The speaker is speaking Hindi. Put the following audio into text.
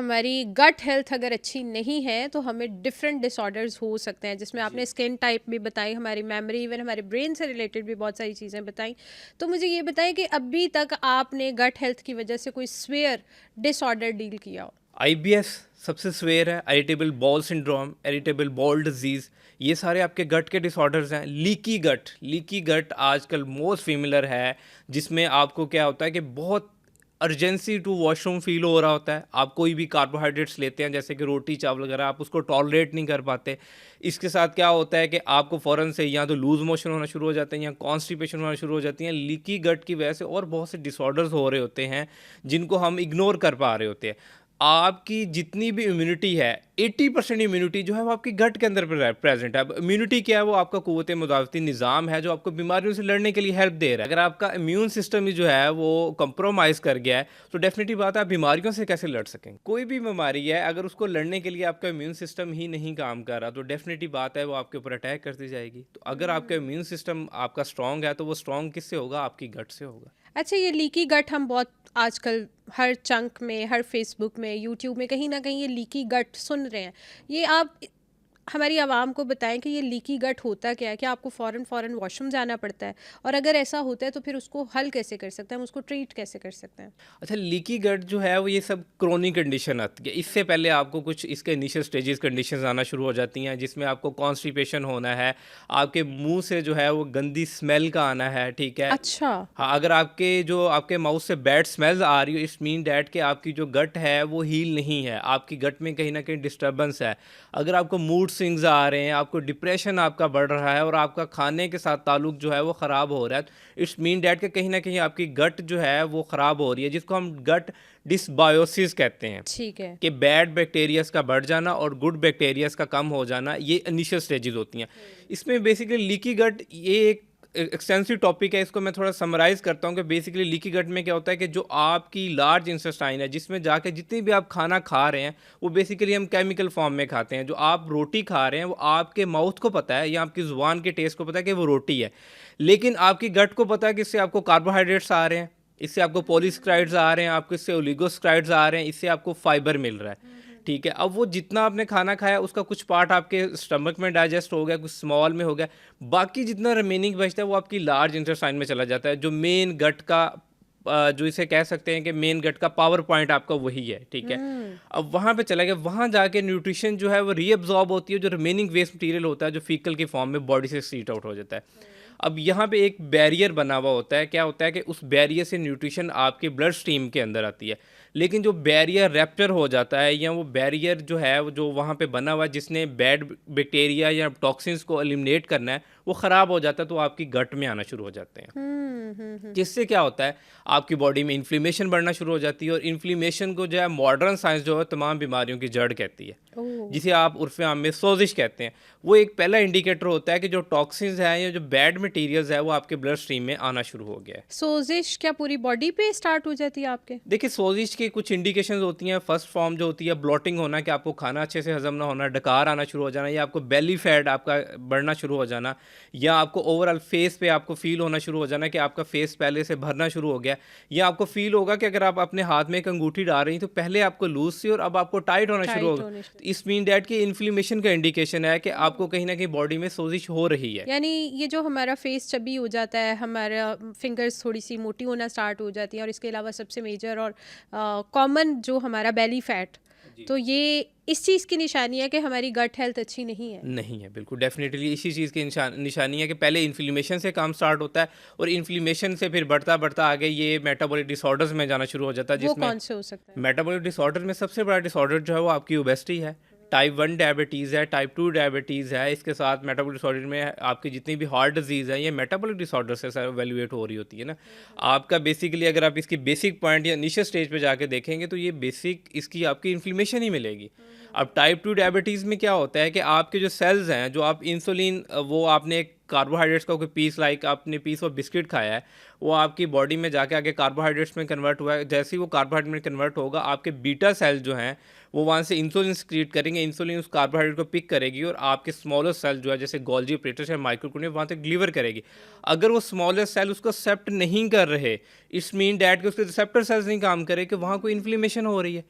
हमारी गट हेल्थ अगर अच्छी नहीं है तो हमें डिफरेंट डिसऑर्डर्स हो सकते हैं, जिसमें आपने स्किन टाइप भी बताई, हमारी मेमोरी, इवन हमारे ब्रेन से रिलेटेड भी बहुत सारी चीज़ें बताई। तो मुझे ये बताएं कि अभी तक आपने गट हेल्थ की वजह से कोई स्वेयर डिसऑर्डर डील किया हो। आईबीएस सबसे स्वेयर है, irritable ball syndrome, irritable ball disease, ये सारे आपके गट के डिसऑर्डर्स हैं। लीकी गट आजकल मोस्ट फेमिलर है, जिसमें आपको क्या होता है कि बहुत अर्जेंसी टू वॉशरूम फील हो रहा होता है। आप कोई भी कार्बोहाइड्रेट्स लेते हैं जैसे कि रोटी चावल वगैरह, आप उसको टॉलरेट नहीं कर पाते। इसके साथ क्या होता है कि आपको फ़ौरन से या तो लूज़ मोशन होना शुरू हो जाते हैं या कॉन्स्टिपेशन होना शुरू हो जाती हैं। लीकी गट की वजह से और बहुत से डिसऑर्डर्स हो रहे होते हैं जिनको हम इग्नोर कर पा रहे होते हैं। आपकी जितनी भी इम्यूनिटी है, 80% इम्यूनिटी जो है वो आपकी गट के अंदर प्रेजेंट है। अब इम्यूनिटी क्या है? वो आपका क़ुव्वत मुदाफ़ती निज़ाम है जो आपको बीमारियों से लड़ने के लिए हेल्प दे रहा है। अगर आपका इम्यून सिस्टम ही जो है वो कंप्रोमाइज़ कर गया है, तो डेफिनेटली बात है आप बीमारियों से कैसे लड़ सकेंगे। कोई भी बीमारी है, अगर उसको लड़ने के लिए आपका इम्यून सिस्टम ही नहीं काम कर रहा, तो डेफिनेटली बात है वो आपके ऊपर अटैक करती जाएगी। तो अगर आपका इम्यून सिस्टम आपका स्ट्रॉन्ग है, तो वो स्ट्रॉन्ग किससे होगा? आपकी गट से होगा। अच्छा, ये लीकी गट हम बहुत आजकल हर चंक में, हर फेसबुक में, यूट्यूब में कहीं ना कहीं ये लीकी गट सुन रहे हैं। ये आप हमारी आवाम को बताएं कि ये लीकी गट होता क्या है, क्या आपको फ़ौरन फ़ौरन वॉशरूम जाना पड़ता है, और अगर ऐसा होता है तो फिर उसको हल कैसे कर सकते हैं, हम उसको ट्रीट कैसे कर सकते हैं। अच्छा, लीकी गट जो है वो ये सब क्रोनिक कंडीशन आती है। इससे पहले आपको कुछ इसके इनिशियल स्टेजेस कंडीशंस आना शुरू हो जाती हैं, जिसमें आपको कॉन्स्टिपेशन होना है, आपके मुंह से जो है वो गंदी स्मेल का आना है, ठीक है। अच्छा। हाँ, अगर आपके माउथ से बैड स्मेल्स आ रही हो, इट्स मीन डैट कि आपकी जो गट है वो हील नहीं है, आपकी गट में कहीं ना कहीं डिस्टर्बेंस है। अगर आपको मूड स्विंग्स आ रहे हैं, आपको डिप्रेशन आपका बढ़ रहा है और आपका खाने के साथ ताल्लुक जो है वो ख़राब हो रहा है, इट्स मीन डैट कि कहीं ना कहीं आपकी गट जो है वो ख़राब हो रही है, जिसको हम गट डिसबायोसिस कहते हैं। ठीक है। कि बैड बैक्टीरियाज का बढ़ जाना और गुड बैक्टीरियाज का कम हो जाना, ये इनिशियल स्टेजेस होती हैं। इसमें बेसिकली लीकी गट ये एक एक्सटेंसिव टॉपिक है। इसको मैं थोड़ा समराइज़ करता हूँ कि बेसिकली लीकी गट में क्या होता है कि जो आपकी लार्ज इंटेस्टाइन है, जिसमें जाके जितनी भी आप खाना खा रहे हैं, वो बेसिकली हम केमिकल फॉर्म में खाते हैं। जो आप रोटी खा रहे हैं वो आपके माउथ को पता है या आपकी ज़ुबान के टेस्ट को पता है कि वो रोटी है, लेकिन आपकी गट को पता है कि इससे आपको कार्बोहाइड्रेट्स आ रहे हैं, इससे आपको पॉलीसेकेराइड्स आ रहे हैं, आपको इससे ओलिगोसेकेराइड्स आ रहे हैं, इससे आपको फाइबर मिल रहा है, ठीक है। अब वो जितना आपने खाना खाया उसका कुछ पार्ट आपके स्टमक में डाइजेस्ट हो गया, कुछ स्मॉल में हो गया, बाकी जितना रिमेनिंग बचता है वो आपकी लार्ज इंटेस्टाइन में चला जाता है। जो मेन गट का जो इसे कह सकते हैं कि मेन गट का पावर पॉइंट आपका वही है, ठीक है। अब वहाँ पे चला गया, वहाँ जाके न्यूट्रिशन जो है वो रीअब्जॉर्ब होती है, जो रिमेनिंग वेस्ट मटेरियल होता है जो फीकल के फॉर्म में बॉडी से सीट आउट हो जाता है। अब यहाँ पे एक बैरियर बना हुआ होता है। क्या होता है कि उस बैरियर से न्यूट्रिशन आपके ब्लड स्ट्रीम के अंदर आती है, लेकिन जो बैरियर रैप्चर हो जाता है या वो बैरियर जो है वो जो वहाँ पे बना हुआ है जिसने बैड बैक्टीरिया या टॉक्सिन्स को एलिमिनेट करना है, वो ख़राब हो जाता है, तो आपकी गट में आना शुरू हो जाते हैं। जिससे क्या होता है आपकी बॉडी में इन्फ्लेमेशन बढ़ना शुरू हो जाती है, और इन्फ्लेमेशन को जो है मॉडर्न साइंस जो है तमाम बीमारियों की जड़ कहती है, जिसे आप उर्फ़े आम में सोजिश कहते हैं। वो एक पहला इंडिकेटर होता है कि जो टॉक्सिन्स हैं या जो बैड मटेरियल्स है वो आपके ब्लड स्ट्रीम में आना शुरू हो गया है। सोजिश क्या पूरी बॉडी पे स्टार्ट हो जाती है आपके? देखिए, सोजिश की कुछ इंडिकेशंस होती हैं। फर्स्ट फॉर्म जो होती है ब्लोटिंग होना, कि आपको खाना अच्छे से हजम ना होना, डकार आना शुरू हो जाना, या आपको बेली फैट आपका बढ़ना शुरू हो जाना, या आपको ओवरऑल फेस पे आपको फील होना शुरू हो जाना कि आपका फेस पहले से भरना शुरू हो गया, या आपको फील होगा कि अगर आप अपने हाथ में एक अंगूठी डाल रही तो पहले आपको लूज थी और अब आपको टाइट होना शुरू हो टाइट गया। होने तो इस मीन डैट की इन्फ्लेमेशन का इंडिकेशन है कि आपको कहीं ना कहीं बॉडी में सोजिश हो रही है। यानी ये जो हमारा फेस चबी हो जाता है, हमारा फिंगर्स थोड़ी सी मोटी होना स्टार्ट हो जाती है, और इसके अलावा सबसे मेजर और कॉमन जो हमारा बेली फैट, तो ये इस चीज़ की निशानी है कि हमारी गट हेल्थ अच्छी नहीं है। नहीं है, बिल्कुल डेफिनेटली इसी चीज़ की निशानी है कि पहले इन्फ्लेमेशन से काम स्टार्ट होता है, और इन्फ्लेमेशन से फिर बढ़ता बढ़ता आगे ये मेटाबॉलिक डिसऑर्डर्स में जाना शुरू हो जाता है। वो जिसमें कौन से हो सकता है? मेटाबॉलिक डिसऑर्डर में सबसे बड़ा डिसऑर्डर जो है वो आपकी ओबेसिटी है, टाइप 1 डायबिटीज़ है, टाइप 2 डायबिटीज़ है। इसके साथ मेटाबॉलिक डिसऑर्डर में आपकी जितनी भी हार्ट डिजीज़ है, ये मेटाबॉलिक डिसऑर्डर से सर एवेल्युएट हो रही होती है ना। आपका बेसिकली अगर आप इसकी बेसिक पॉइंट या इनिशियल स्टेज पे जाके देखेंगे तो ये बेसिक इसकी आपकी इन्फ्लेमेशन ही मिलेगी। अब टाइप 2 डायबिटीज़ में क्या होता है कि आपके जो सेल्स हैं, जो आप इंसुलिन वो आपने कार्बोहाइड्रेट्स का कोई पीस, लाइक आपने पीस ऑफ बिस्किट खाया है, वो आपकी बॉडी में जाके आगे कार्बोहाइड्रेट्स में कन्वर्ट हुआ है। जैसे ही वो कार्बोहाइड्रेट में कन्वर्ट होगा, आपके बीटा सेल जो हैं वो वहाँ से इंसुलिन सिक्रीट करेंगे, इंसुलिन उस कार्बोहाइड्रेट को पिक करेगी और आपके स्मॉलर सेल जो है जैसे गोल्जी ऑपरेटर्स या माइक्रोक्रोनियम वहाँ तक डिलीवर करेगी। अगर वो स्मॉलर सेल उसको एक्सेप्ट नहीं कर रहे, इट्स मीन डैट कि उसके रिसेप्टर सेल्स नहीं काम करे, कि वहाँ कोई इन्फ्लेमेशन हो रही है।